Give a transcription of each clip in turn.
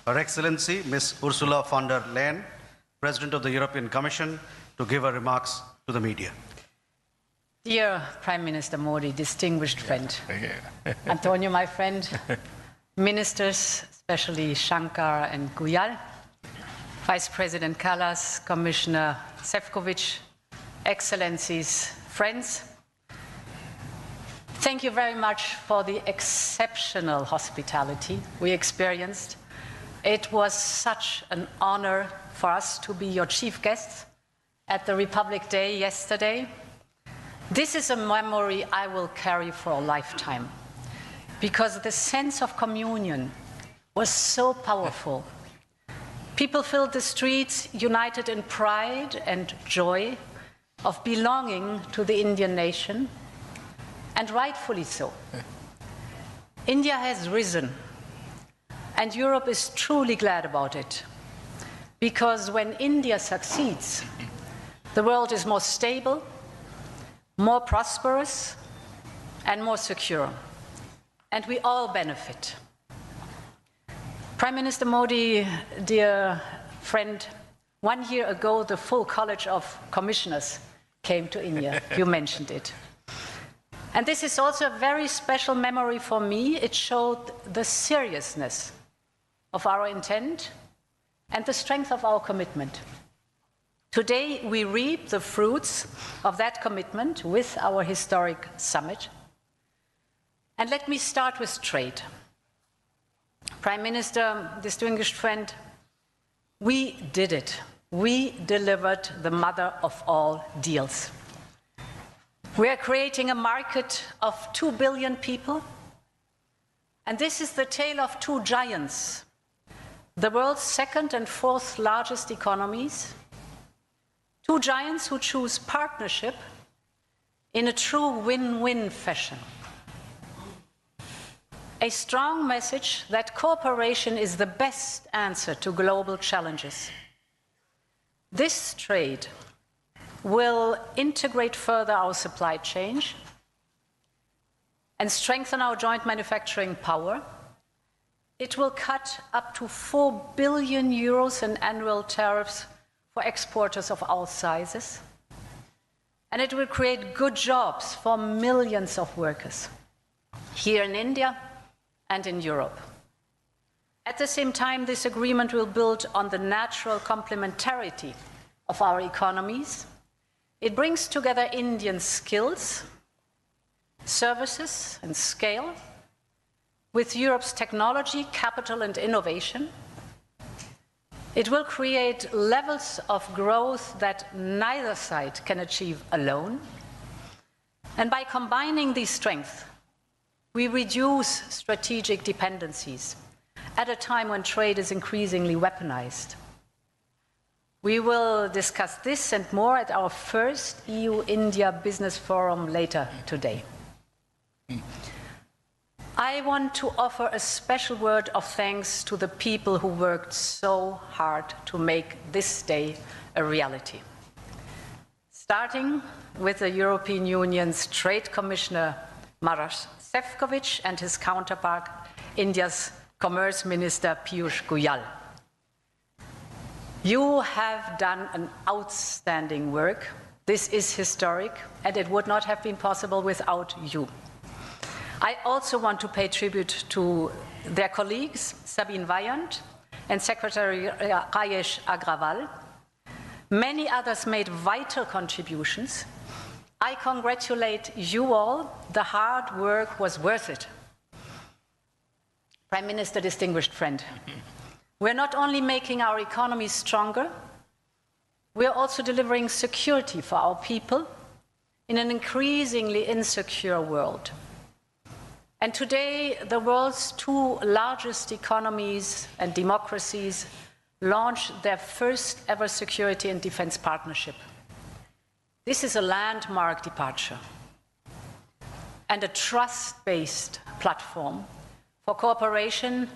Her Excellency, Ms. Ursula von der Leyen, President of the European Commission, to give her remarks to the media. Dear Prime Minister Modi, distinguished friend, António, my friend, ministers, especially Shankar and Guyal, Vice President Kallas, Commissioner Šefčovič, Excellencies, friends, thank you very much for the exceptional hospitality we experienced. It was such an honor for us to be your chief guests at the Republic Day yesterday. This is a memory I will carry for a lifetime, because the sense of communion was so powerful. People filled the streets united in pride and joy of belonging to the Indian nation, and rightfully so. India has risen, and Europe is truly glad about it, because when India succeeds, the world is more stable, more prosperous, and more secure, and we all benefit. Prime Minister Modi, dear friend, 1 year ago the full College of Commissioners came to India. You mentioned it. And this is also a very special memory for me. It showed the seriousness of our intent and the strength of our commitment. Today we reap the fruits of that commitment with our historic summit. And let me start with trade. Prime Minister, distinguished friend, we did it. We delivered the mother of all deals. We are creating a market of 2 billion people, and this is the tale of two giants, the world's second and fourth largest economies, two giants who choose partnership in a true win-win fashion. A strong message that cooperation is the best answer to global challenges. This trade will integrate further our supply chain and strengthen our joint manufacturing power. It will cut up to 4 billion euros in annual tariffs for exporters of all sizes. And it will create good jobs for millions of workers here in India and in Europe. At the same time, this agreement will build on the natural complementarity of our economies. It brings together Indian skills, services, and scale with Europe's technology, capital, and innovation. It will create levels of growth that neither side can achieve alone. And by combining these strengths, we reduce strategic dependencies at a time when trade is increasingly weaponized. We will discuss this and more at our first EU-India Business Forum later today. I want to offer a special word of thanks to the people who worked so hard to make this day a reality. Starting with the European Union's Trade Commissioner Maroš Šefčovič and his counterpart, India's Commerce Minister Piyush Goyal. You have done an outstanding work. This is historic, and it would not have been possible without you. I also want to pay tribute to their colleagues, Sabine Weyand and Secretary Rajesh Agrawal. Many others made vital contributions. I congratulate you all. The hard work was worth it. Prime Minister, distinguished friend, we're not only making our economy stronger, we're also delivering security for our people in an increasingly insecure world. And today, the world's two largest economies and democracies launch their first ever security and defense partnership. This is a landmark departure and a trust-based platform for cooperation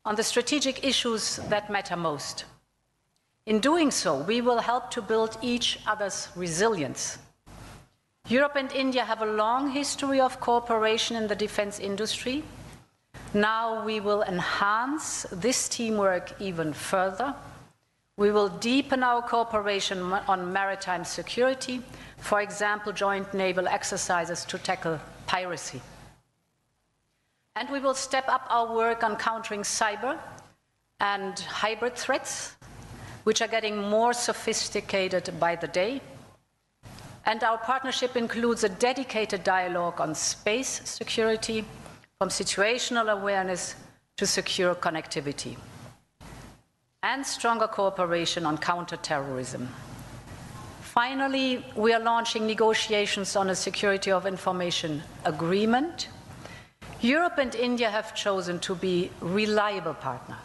on the strategic issues that matter most. In doing so, we will help to build each other's resilience. Europe and India have a long history of cooperation in the defense industry. Now we will enhance this teamwork even further. We will deepen our cooperation on maritime security, for example, joint naval exercises to tackle piracy. And we will step up our work on countering cyber and hybrid threats, which are getting more sophisticated by the day. And our partnership includes a dedicated dialogue on space security, from situational awareness to secure connectivity, and stronger cooperation on counterterrorism. Finally, we are launching negotiations on a security of information agreement. Europe and India have chosen to be reliable partners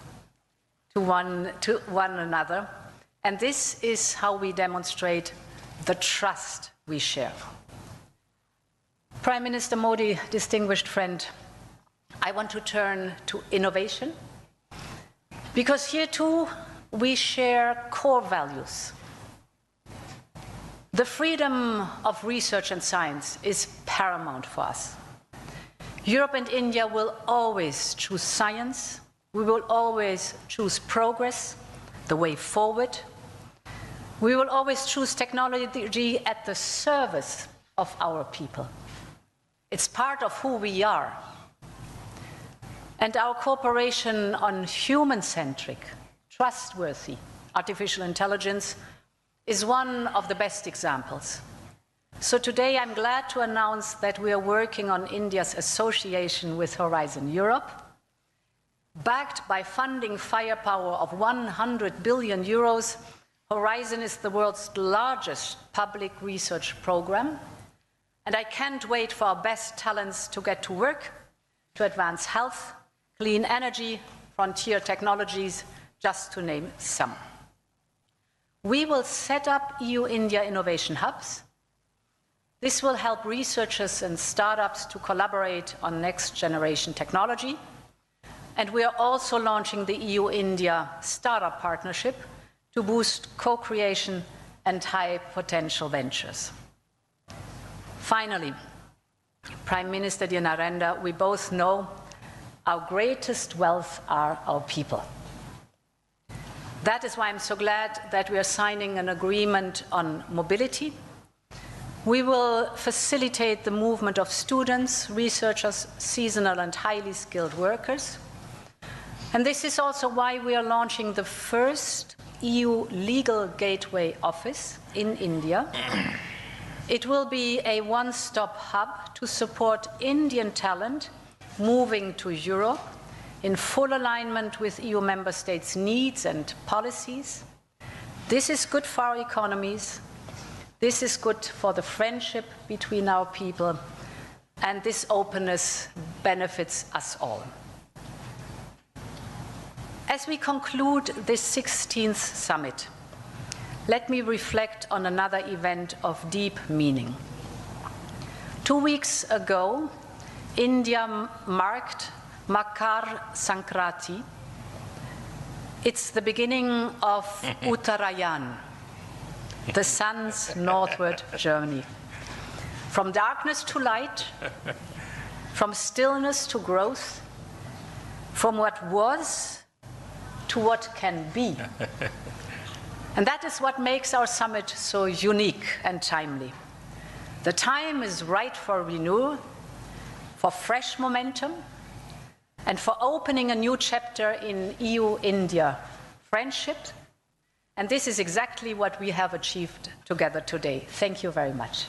to one another, and this is how we demonstrate the trust we share. Prime Minister Modi, distinguished friend, I want to turn to innovation, because here too we share core values. The freedom of research and science is paramount for us. Europe and India will always choose science. We will always choose progress, the way forward. We will always choose technology at the service of our people. It's part of who we are. And our cooperation on human-centric, trustworthy artificial intelligence is one of the best examples. So today I'm glad to announce that we are working on India's association with Horizon Europe. Backed by funding firepower of 100 billion euros, Horizon is the world's largest public research program. And I can't wait for our best talents to get to work to advance health, clean energy, frontier technologies, just to name some. We will set up EU-India innovation hubs. This will help researchers and startups to collaborate on next-generation technology. And we are also launching the EU-India Startup Partnership to boost co-creation and high-potential ventures. Finally, Prime Minister dear Narendra, we both know our greatest wealth are our people. That is why I'm so glad that we are signing an agreement on mobility. We will facilitate the movement of students, researchers, seasonal and highly skilled workers. And this is also why we are launching the first EU Legal Gateway office in India. It will be a one-stop hub to support Indian talent moving to Europe in full alignment with EU member states' needs and policies. This is good for our economies. This is good for the friendship between our people. And this openness benefits us all. As we conclude this 16th summit, let me reflect on another event of deep meaning. 2 weeks ago, India marked Makar Sankranti. It's the beginning of Uttarayan, the sun's northward journey. From darkness to light, from stillness to growth, from what was to what can be. And that is what makes our summit so unique and timely. The time is right for renewal, for fresh momentum, and for opening a new chapter in EU-India friendship. And this is exactly what we have achieved together today. Thank you very much.